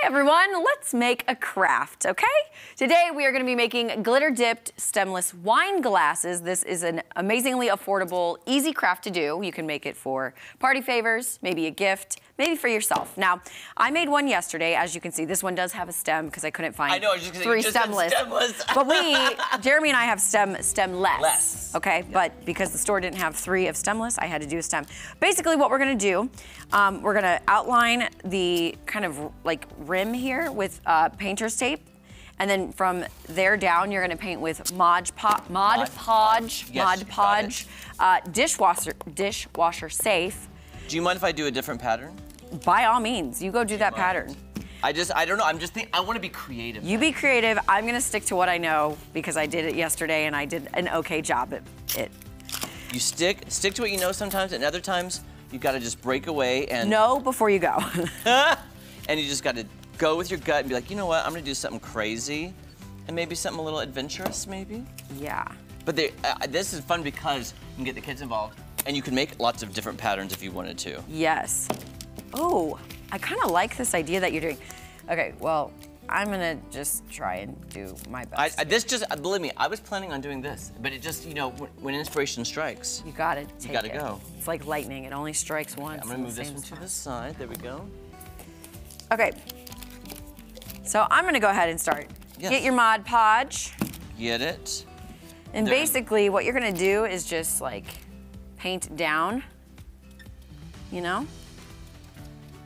everyone, let's make a craft, okay? Today we are going to be making glitter-dipped stemless wine glasses. This is an amazingly affordable, easy craft to do. You can make it for party favors, maybe a gift, maybe for yourself. Now, I made one yesterday. As you can see, this one does have a stem because I couldn't find three stemless. But Jeremy and I have stemless. Okay, yep. But because the store didn't have 3 of stemless, I had to do a stem. Basically, what we're going to do, we're going to outline the kind of like rim here with painter's tape. And then from there down, you're gonna paint with Mod Podge, dishwasher safe. Do you mind if I do a different pattern? By all means, you go do that pattern. I don't know, I'm just thinking, I wanna be creative. You be creative, I'm gonna stick to what I know because I did it yesterday and I did an okay job at it. You stick to what you know sometimes, and other times, you gotta just break away and— Know before you go. And you just gotta go with your gut and be like, you know what, I'm gonna do something crazy and maybe something a little adventurous, maybe? Yeah. But this is fun because you can get the kids involved and you can make lots of different patterns if you wanted to. Yes. Oh, I kind of like this idea that you're doing. Okay, well, I'm gonna just try and do my best. Believe me, I was planning on doing this, but it just, you know, when inspiration strikes, you gotta take it. You gotta go. It's like lightning, it only strikes once. Okay, I'm gonna move this one to the side, there we go. Okay, so I'm gonna go ahead and start. Yes. Get your Mod Podge. Get it. And basically what you're gonna do is just like paint down, you know?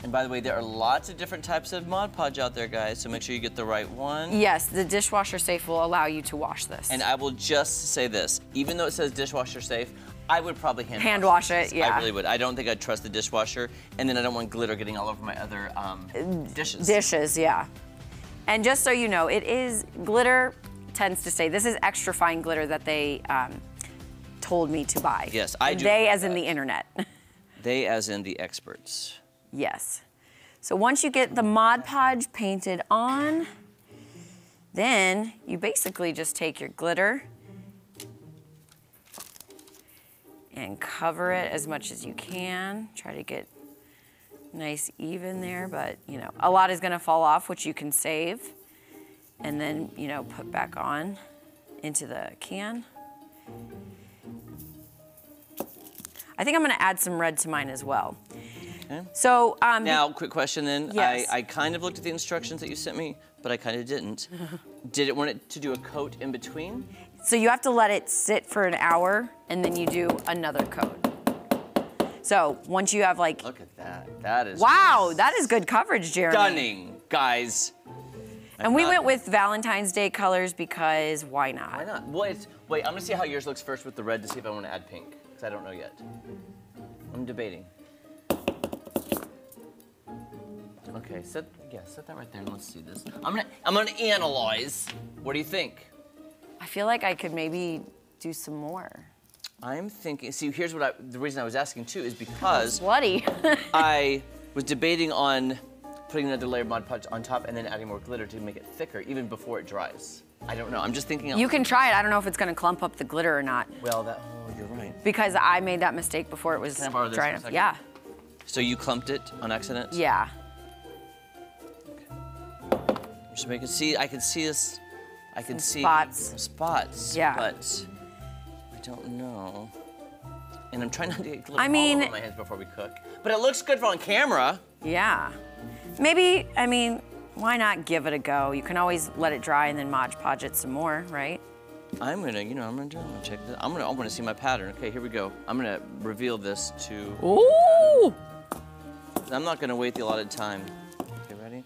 And by the way, there are lots of different types of Mod Podge out there, guys, so make sure you get the right one. Yes, the dishwasher safe will allow you to wash this. And I will just say this, even though it says dishwasher safe, I would probably hand wash it, yeah. I really would. I don't think I'd trust the dishwasher, and then I don't want glitter getting all over my other dishes. Dishes, yeah. And just so you know, it is, glitter tends to say, this is extra fine glitter that they told me to buy. Yes, I do. They as in the internet. They as in the experts. Yes. So once you get the Mod Podge painted on, then you basically just take your glitter and cover it as much as you can. Try to get nice even there, but you know, a lot is gonna fall off, which you can save, and then, you know, put back on into the can. I think I'm gonna add some red to mine as well. Okay. So, now, quick question then. Yes. I kind of looked at the instructions that you sent me, but I kind of didn't. Did it want it to do a coat in between? So you have to let it sit for an hour, and then you do another coat. So once you have like— Look at that, that is— Wow, that is good coverage, Jeremy. Stunning, guys. And we went with Valentine's Day colors because why not? Why not? Well, wait, I'm gonna see how yours looks first with the red to see if I want to add pink, because I don't know yet. I'm debating. Okay, set that right there and let's see this. I'm gonna analyze. What do you think? I feel like I could maybe do some more. I'm thinking, see, here's what the reason I was asking too is because— Bloody. I was debating on putting another layer of Mod Podge on top and then adding more glitter to make it thicker even before it dries. I don't know, I'm just thinking— You can try it, I don't know if it's gonna clump up the glitter or not. Well, oh, you're right. Because I made that mistake before it was Can I borrow this dry for a enough. second? Yeah. So you clumped it on accident? Yeah. Just make it, see, I can see this. I can see spots. Spots. Yeah. But I don't know. And I'm trying not to get glitter all over my hands before we cook. But it looks good on camera. Yeah. Maybe, I mean, why not give it a go? You can always let it dry and then Mod Podge it some more, right? I'm gonna check this. I wanna see my pattern. Okay, here we go. I'm gonna reveal this to— Ooh! I'm not gonna wait the allotted time. Okay, ready?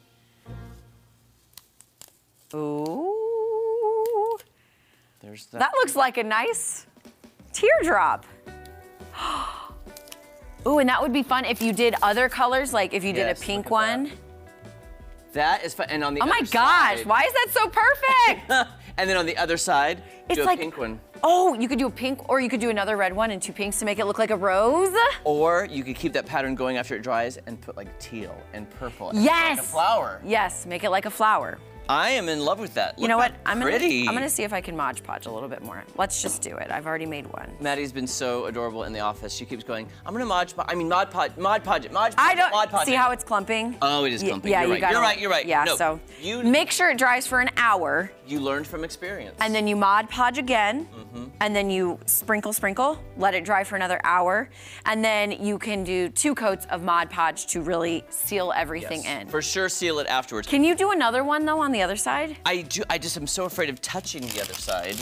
Ooh. There's that. That looks like a nice teardrop. Ooh, and that would be fun if you did other colors, like if you did a pink one. That is fun, and on the other side— Oh my gosh, why is that so perfect? And then on the other side, do a pink one. Oh, you could do a pink, or you could do another red one and 2 pinks to make it look like a rose. Or you could keep that pattern going after it dries and put like teal and purple. Yes! Like a flower. Yes, make it like a flower. I am in love with that. You know what? I'm gonna see if I can Mod Podge a little bit more. Let's just do it. I've already made one. Maddie's been so adorable in the office. She keeps going, I'm gonna Mod Podge it, Mod Podge it. I don't see how it's clumping. Oh, it is clumping. Yeah, you're right. Yeah, no, so make sure it dries for an hour. You learned from experience. And then you Mod Podge again. And then you sprinkle, let it dry for another hour. And then you can do 2 coats of Mod Podge to really seal everything in. For sure, seal it afterwards. Can you do another one though on the other side? I do. I just am so afraid of touching the other side.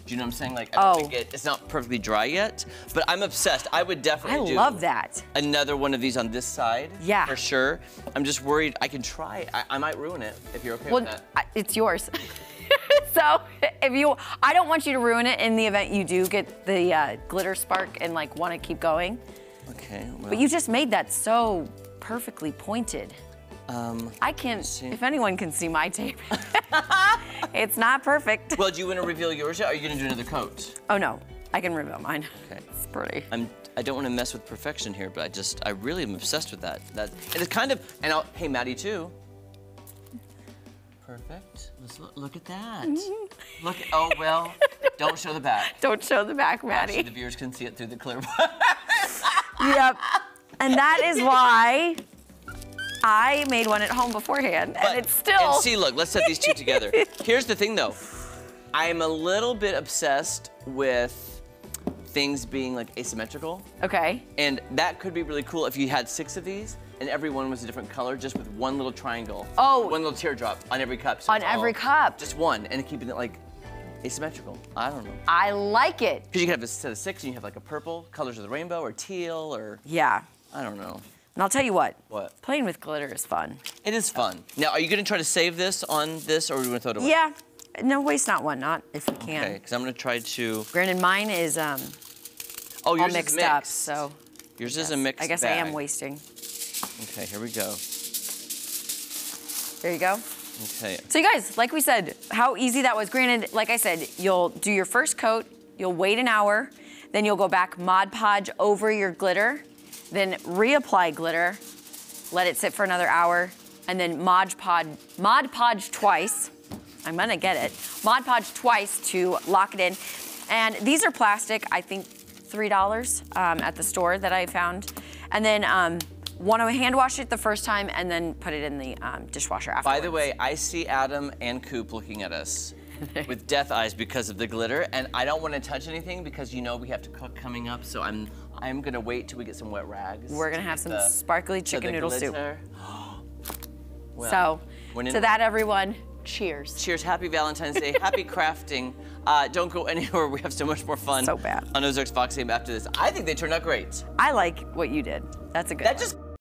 Do you know what I'm saying? Like, I don't think it's not perfectly dry yet, but I'm obsessed. I would definitely do. I love that. Another one of these on this side. Yeah. For sure. I'm just worried. I can try. I might ruin it if you're okay with that. It's yours. So I don't want you to ruin it in the event you do get the glitter spark and like want to keep going. Okay. Well. But you just made that so perfectly pointed. I can't, if anyone can see my tape, it's not perfect. Well, do you want to reveal yours yet, or are you going to do another coat? Oh no, I can reveal mine. Okay. It's pretty. I don't want to mess with perfection here, but I really am obsessed with that. And it's kind of, hey, Maddie too. Perfect. Let's look at that. Look, oh, well, don't show the back. Don't show the back, Maddie. Actually, the viewers can see it through the clear. Yep. And that is why I made one at home beforehand, and it's still. And see, look, let's set these two together. Here's the thing, though. I'm a little bit obsessed with things being like asymmetrical. Okay. And that could be really cool if you had 6 of these, and every one was a different color, just with one little triangle. Oh. One little teardrop on every cup. So on every cup. Just one, and keeping it like asymmetrical. I don't know. I like it. Because you could have a set of 6, and you have like a purple, colors of the rainbow, or teal, or. Yeah. I don't know. And I'll tell you what. What? Playing with glitter is fun. It is fun. Now, are you going to try to save this on this, or are you going to throw it away? Yeah. No, waste not, want not, if we can. Okay, because I'm going to try to. Granted, mine is yours all is mixed up, so. Yours is a mixed I guess bag. I am wasting. Okay, here we go. There you go. Okay. So you guys, like we said, how easy that was. Granted, like I said, you'll do your first coat, you'll wait an hour, then you'll go back Mod Podge over your glitter, then reapply glitter, let it sit for another hour, and then Mod Podge twice. I'm gonna get it. Mod Podge twice to lock it in. And these are plastic, I think $3 at the store that I found. And then want to hand wash it the first time and then put it in the dishwasher afterwards. By the way, I see Adam and Coop looking at us with death eyes because of the glitter, and I don't want to touch anything because you know we have to cook coming up, so I'm gonna wait till we get some wet rags. We're gonna have some sparkly chicken noodle soup. Well, so, to that everyone, cheers. Cheers, happy Valentine's Day, happy crafting. Don't go anywhere, we have so much more fun So bad. on Ozarks Fox Game after this. I think they turned out great. I like what you did. That's a good one.